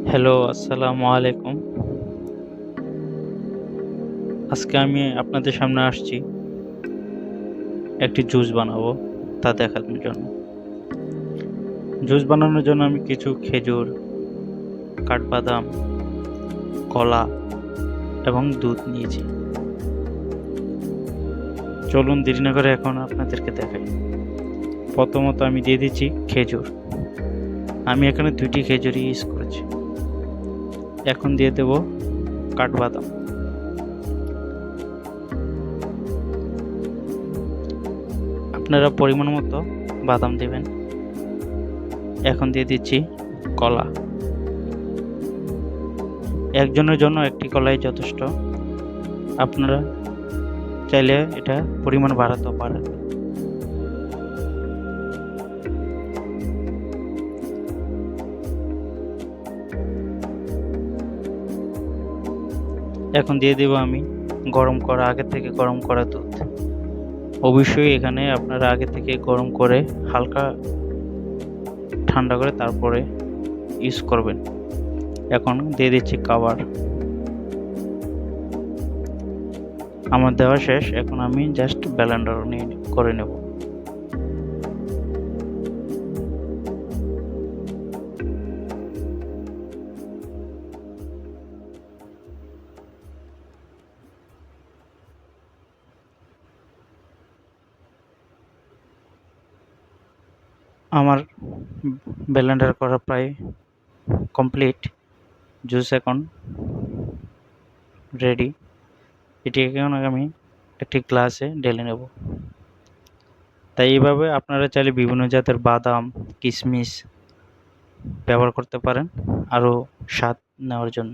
Hello, আসসালামু আলাইকুম। আজকে আমি আপনাদের সামনে আসছি একটি জুস বানাবো তা দেখানোর জন্য। জুস বানানোর জন্য আমি কিছু খেজুর, কাঠবাদাম, কলা এবং দুধ নিয়েছি। চলুন দেরি না করে এখন আপনাদেরকে দেখাই। প্রথমত আমি দিয়ে দিচ্ছি খেজুর। আমি এখানে ২টি খেজুরই ইউজ করেছি। এখন দিয়ে দেব কাঠবাদাম। আপনারা পরিমাণ মতো বাদাম দেবেন। এখন দিয়ে দিচ্ছি কলা। একজনের জন্য একটি কলাই যথেষ্ট। আপনারা চাইলে এটা পরিমাণ বাড়াতেও পারেন। এখন দিয়ে দেব আমি আগে থেকে গরম করা দুধ। অবশ্যই এখানে আপনারা আগে থেকে গরম করে হালকা ঠান্ডা করে তারপরে ইউজ করবেন। এখন দিয়ে দিচ্ছি খাবার। আমার দেওয়া শেষ। এখন আমি জাস্ট ব্লেন্ডার করে নেব। আমার ব্লেন্ডার করা প্রায় কমপ্লিট। জুস এখন রেডি। এটি এখন আমি একটি গ্লাসে ঢেলে নেব। তাই এইভাবে আপনারা চাইলে বিভিন্ন জাতের বাদাম, কিশমিশ ব্যবহার করতে পারেন আরও স্বাদ নেওয়ার জন্য।